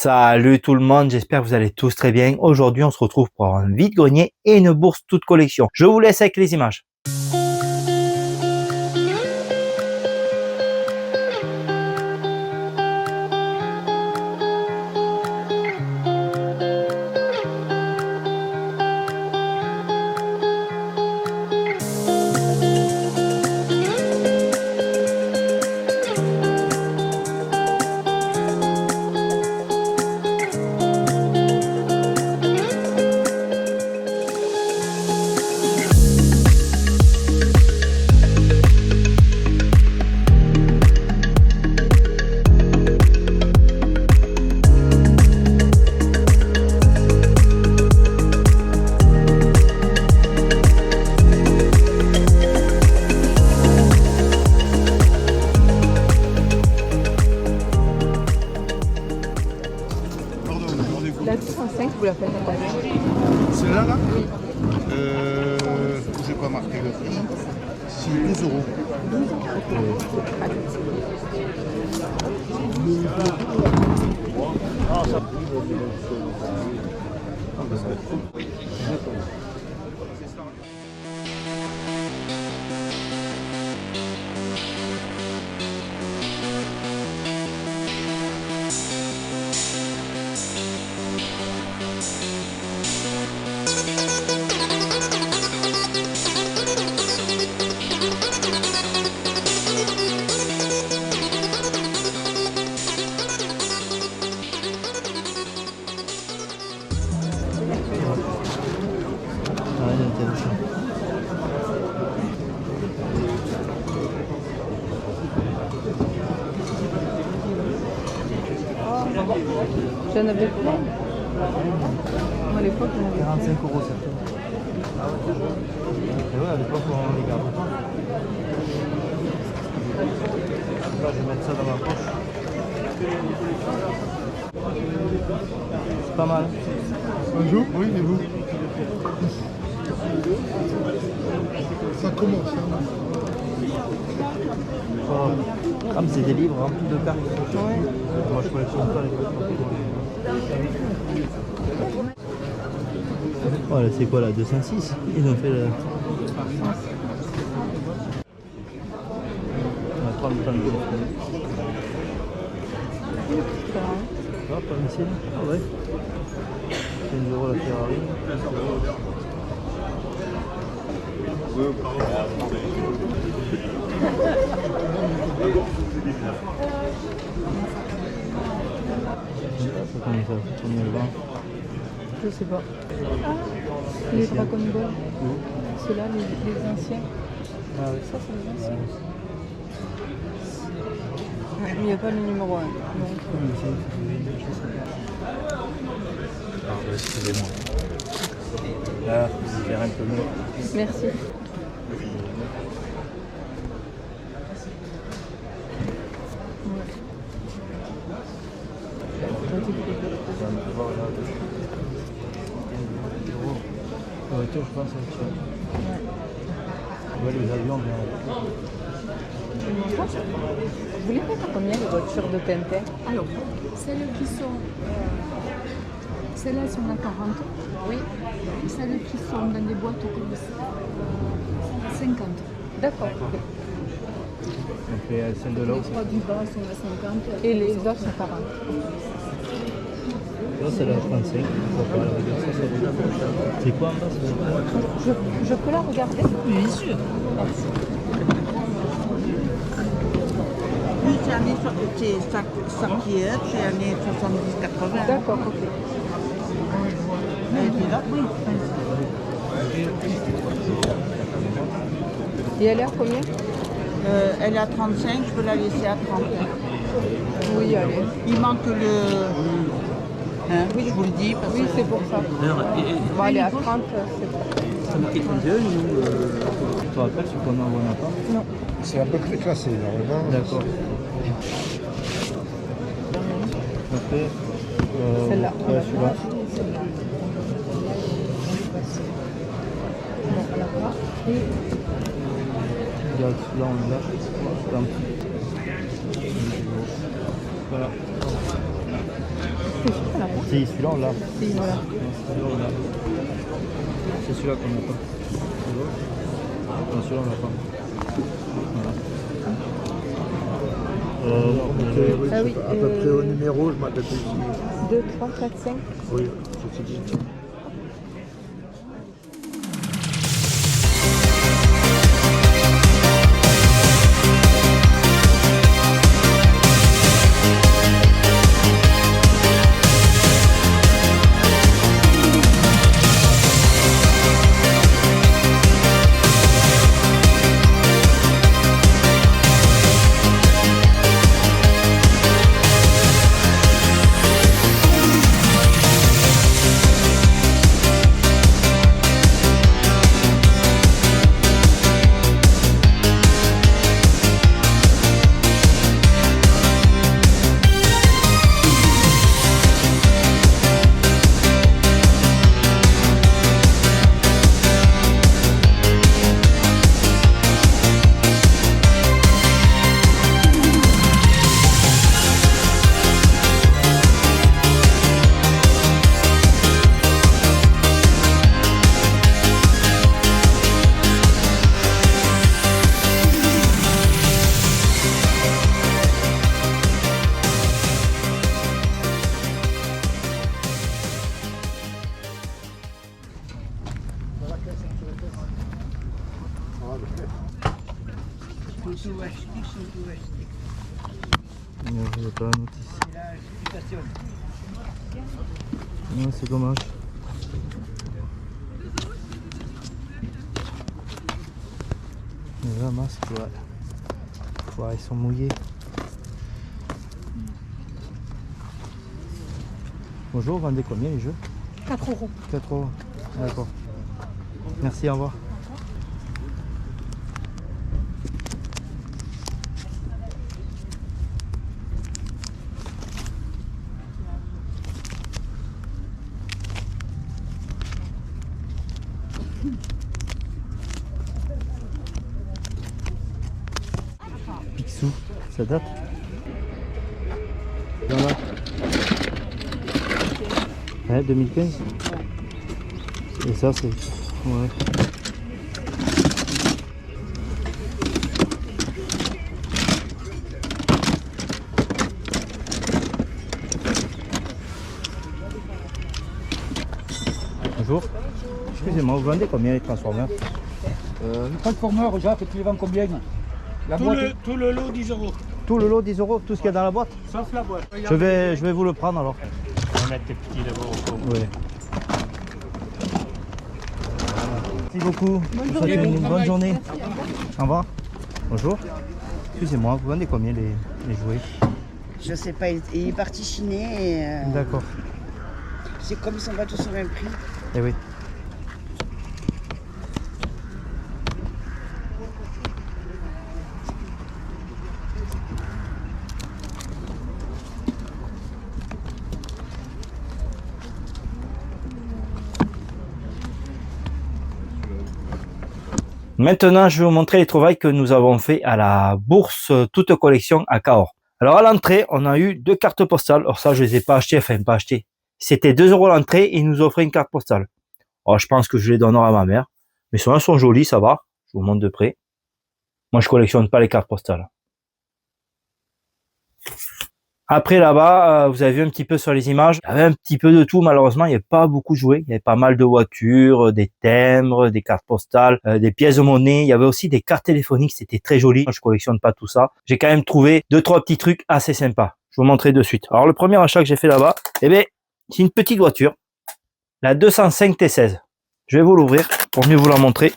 Salut tout le monde, j'espère que vous allez tous très bien. Aujourd'hui, on se retrouve pour un vide-grenier et une bourse toute collection. Je vous laisse avec les images. La 205, vous la faites à combien? Celle-là, là je n'ai pas marqué le prix. C'est 12 euros. 12 euros. J'en avais plein. À l'époque, j'en avais 45 euros ça. Et ouais, à l'époque on les garde pas. Là, je vais mettre ça dans ma poche. C'est pas mal. Bonjour, oui, et vous? Ça commence. Ah, mais c'est des livres remplis de cartes. Ouais. Moi je collectionne pas les cartes. Voilà, c'est quoi là, 206? Ils ont fait le... On va prendre le temps de le faire. Ah, pas ici. Ah ouais. 15 euros la Ferrari. Combien le vend? Je sais pas. Ah, les Dragon Ball. Ceux-là, les anciens. Ah oui. Ça, c'est les anciens. Ouais, mais il n'y a pas le numéro 1. Excusez-moi. Là, vous faire un peu mieux. Merci. La voiture, je pense, c'est cher. Ouais, les avions, bien. Vous les faites à combien les voitures de Tintin? Alors, celles qui sont... Celles-là sont à 40. Oui. Et celles qui sont dans des boîtes comme ça, 50. D'accord. Donc celle de là Les aussi. trois du bas sont à 50. Et les autres sont 40. Là, c'est la 35. C'est quoi en bas? Je peux la regarder? Bien sûr. Merci. Lui, c'est Sakier, c'est années 70-80. D'accord, ok. Et puis là, oui. Et elle est à combien? Elle est à 35, je peux la laisser à 30. Oui, allez. Il manque le... Hein, oui, je vous le dis. Parce Oui, que... c'est pour ça. Bon, elle est à 30, c'est bon. Ça me fait une jeune ou... Tu te rappelles ce qu'on a ou on n'a pas? Non. C'est à peu près classé, normalement. D'accord. Après, Celle-là. ouais, celui-là. Non, on l'a pas. Et Regarde, celui-là, on l'a. Voilà. c'est Si, celui-là, on l'a. Si, voilà. C'est celui-là qu'on n'a pas. Non, celui-là, on l'a pas. Oui, Ah oui, à peu près au numéro, je m'appelle ici. 2, 3, 4, 5. Oui, c'est dit. Non, je n'ai pas la notice. Non, c'est dommage. Mais la masque, ouais. Ouais, ils sont mouillés. Bonjour, vous vendez combien les jeux? 4 euros. 4 euros. D'accord. Merci, au revoir. Picsou, ça date? Il y en a. Ouais, 2015. Et ça c'est... Ouais. Bonjour. Excusez-moi, vous vendez combien les transformeurs? Le transformeur, Jacques, tu les vends combien? La boîte, Tout le lot, 10 euros. Tout le lot 10 euros, tout ce qu'il y a dans la boîte? Sauf la boîte. Je vais vous le prendre alors. On va mettre tes petits d'abord au fond. Oui. Merci beaucoup. Je vous souhaite une bonne journée. Au revoir. Bonjour. Excusez-moi, vous vendez combien les jouets? Je sais pas, il est parti chiner et D'accord. c'est comme ils sont pas tous au même prix. Eh oui. Maintenant, je vais vous montrer les trouvailles que nous avons fait à la bourse toute collection à Cahors. Alors à l'entrée, on a eu 2 cartes postales. Alors ça, je les ai pas achetées, enfin pas achetées. C'était 2 euros l'entrée et ils nous offraient une carte postale. Alors je pense que je les donnerai à ma mère. Mais celles-là sont jolies, ça va. Je vous montre de près. Moi, je collectionne pas les cartes postales. Après là-bas, vous avez vu un petit peu sur les images, il y avait un petit peu de tout. Malheureusement, il n'y avait pas beaucoup joué. Il y avait pas mal de voitures, des timbres, des cartes postales, des pièces de monnaie. Il y avait aussi des cartes téléphoniques. C'était très joli. Moi, je collectionne pas tout ça. J'ai quand même trouvé 2-3 petits trucs assez sympas. Je vous montrerai de suite. Alors, le premier achat que j'ai fait là-bas, eh bien, c'est une petite voiture, la 205 T16. Je vais vous l'ouvrir pour mieux vous la montrer.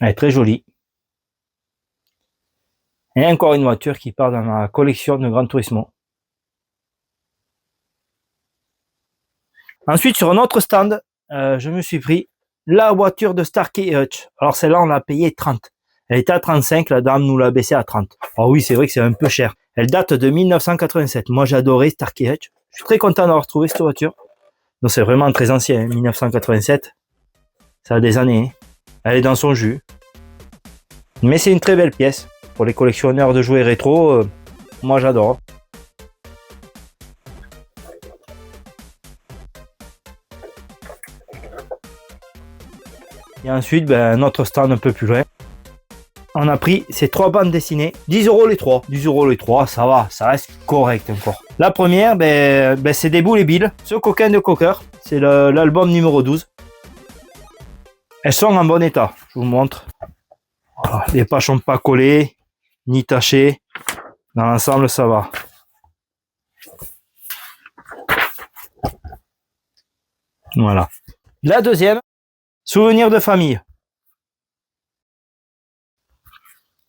Elle est très jolie. Et encore une voiture qui part dans ma collection de Gran Turismo. Ensuite, sur un autre stand, je me suis pris la voiture de Starkey Hutch. Alors celle-là, on l'a payée 30. Elle était à 35, la dame nous l'a baissée à 30. Alors oui, c'est vrai que c'est un peu cher. Elle date de 1987. Moi, j'adorais Starkey Hutch. Je suis très content d'avoir trouvé cette voiture. Donc c'est vraiment très ancien, hein, 1987. Ça a des années. Hein. Elle est dans son jus. Mais c'est une très belle pièce. Pour les collectionneurs de jouets rétro, moi j'adore. Et ensuite, ben, notre stand un peu plus loin. On a pris ces 3 bandes dessinées, 10 € les 3. 10 € les 3, ça va, ça reste correct encore. La première, c'est des boules et billes. Ce coquin de coqueur, c'est l'album numéro 12. Elles sont en bon état, je vous montre. Voilà, les pages sont pas collées, ni tachées. Dans l'ensemble, ça va. Voilà. La deuxième, souvenir de famille.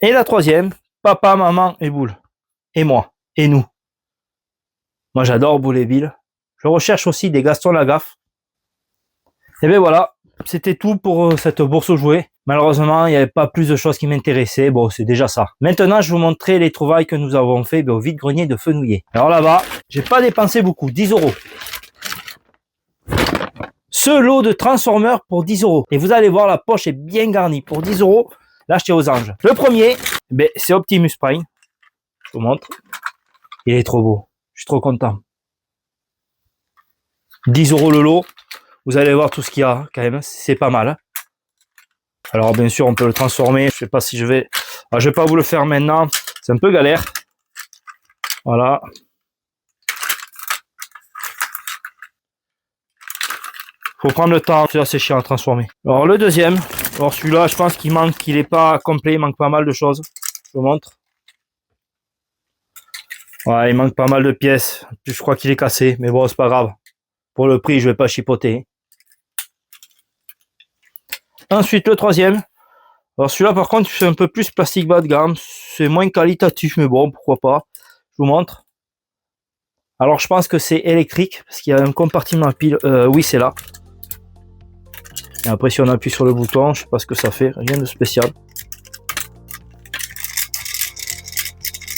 Et la troisième, papa, maman et Boule. Et moi. Et nous. Moi, j'adore Boule et Bill. Je recherche aussi des Gaston Lagaffe. Et bien voilà, c'était tout pour cette bourse aux jouets. Malheureusement, il n'y avait pas plus de choses qui m'intéressaient. Bon, c'est déjà ça. Maintenant, je vous montrerai les trouvailles que nous avons fait au vide-grenier de Fenouillet. Alors là-bas, j'ai pas dépensé beaucoup, 10 €. Ce lot de Transformers pour 10 €. Et vous allez voir, la poche est bien garnie. Pour 10 €, l'acheter aux anges. Le premier, c'est Optimus Prime. Je vous montre. Il est trop beau. Je suis trop content. 10 € le lot. Vous allez voir tout ce qu'il y a quand même. C'est pas mal. Alors bien sûr, on peut le transformer. Je sais pas si je vais... Alors, je vais pas vous le faire maintenant. C'est un peu galère. Voilà. Faut prendre le temps. C'est assez chiant à transformer. Alors le deuxième. Alors celui-là, je pense qu'il manque, qu'il est pas complet, il manque pas mal de choses. Je vous montre. Ouais, il manque pas mal de pièces. Je crois qu'il est cassé, mais bon, c'est pas grave. Pour le prix, je vais pas chipoter. Ensuite, le troisième. Alors celui-là, par contre, c'est un peu plus plastique bas de gamme. C'est moins qualitatif, mais bon, pourquoi pas. Je vous montre. Alors, je pense que c'est électrique, parce qu'il y a un compartiment à pile. Oui, c'est là. Et après, si on appuie sur le bouton, je sais pas ce que ça fait. Rien de spécial.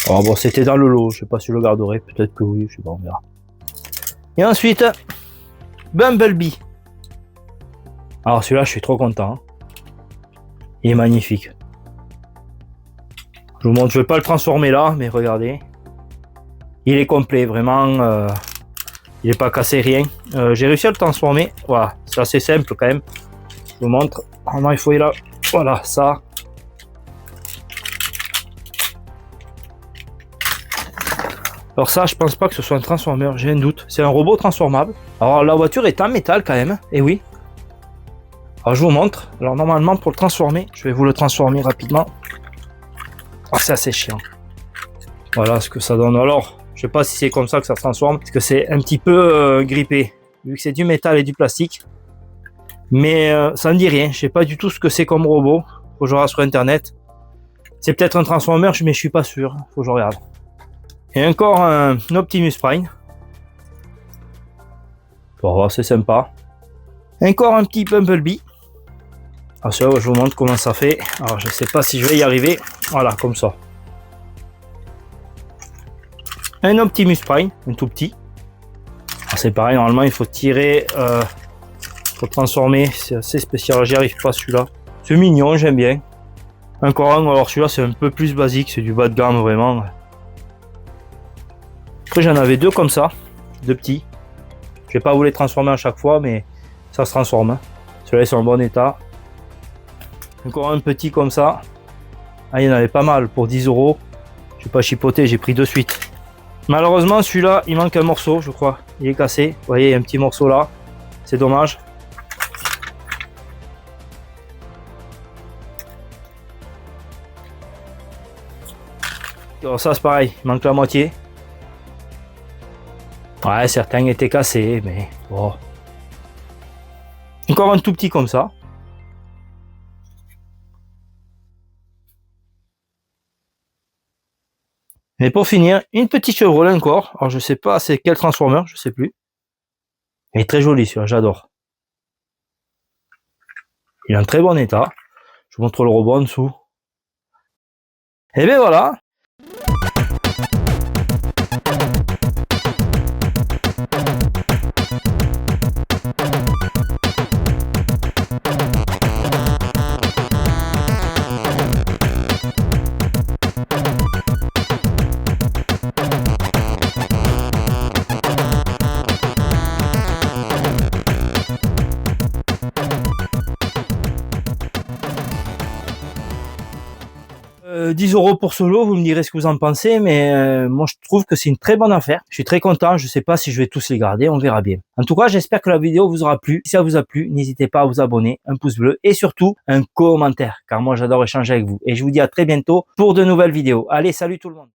Oh bon, c'était dans le lot. Je sais pas si je le garderai. Peut-être que oui, je sais pas, on verra. Et ensuite, Bumblebee. Alors celui-là, je suis trop content. Il est magnifique. Je vous montre, je vais pas le transformer là, mais regardez. Il est complet, vraiment. Il n'est pas cassé, rien. J'ai réussi à le transformer. Voilà, c'est assez simple quand même. Je vous montre. Vraiment, il faut y là. Voilà, ça. Alors ça, je pense pas que ce soit un transformeur, j'ai un doute. C'est un robot transformable. Alors la voiture est en métal quand même, et oui. Alors je vous montre. Alors normalement pour le transformer, je vais vous le transformer rapidement. Ah, c'est assez chiant. Voilà ce que ça donne. Alors, je sais pas si c'est comme ça que ça se transforme, parce que c'est un petit peu grippé, vu que c'est du métal et du plastique. Mais ça me dit rien, je sais pas du tout ce que c'est comme robot. Faut que je regarde sur internet. C'est peut-être un transformeur, mais je suis pas sûr. Faut que je regarde. Et encore un Optimus Prime. Bon, c'est sympa. Encore un petit Bumblebee. Alors ça, je vous montre comment ça fait. Alors je sais pas si je vais y arriver. Voilà, comme ça. Un Optimus Prime, un tout petit. C'est pareil, normalement il faut tirer, faut transformer. C'est assez spécial, j'y arrive pas celui-là. C'est mignon, j'aime bien. Encore un, alors celui-là c'est un peu plus basique, c'est du bas de gamme vraiment. Après j'en avais deux comme ça, deux petits. Je vais pas vous les transformer à chaque fois, mais ça se transforme. Hein. Ceux-là ils sont en bon état. Encore un petit comme ça. Ah, il y en avait pas mal pour 10 €. Je vais pas chipoter, j'ai pris de suite. Malheureusement celui-là il manque un morceau, je crois. Il est cassé. Vous voyez, il y a un petit morceau là. C'est dommage. Alors ça c'est pareil, il manque la moitié. Ouais, certains étaient cassés, mais bon. Encore un tout petit comme ça. Et pour finir, une petite Chevrolet encore. Alors je sais pas c'est quel transformeur, je sais plus. Il est très joli celui-là, j'adore. Il est en très bon état. Je vous montre le robot en dessous. Et bien voilà. 10 € pour ce lot, vous me direz ce que vous en pensez, mais moi je trouve que c'est une très bonne affaire. Je suis très content, je sais pas si je vais tous les garder, on verra bien. En tout cas, j'espère que la vidéo vous aura plu. Si ça vous a plu, n'hésitez pas à vous abonner, un pouce bleu et surtout un commentaire, car moi j'adore échanger avec vous. Et je vous dis à très bientôt pour de nouvelles vidéos. Allez, salut tout le monde!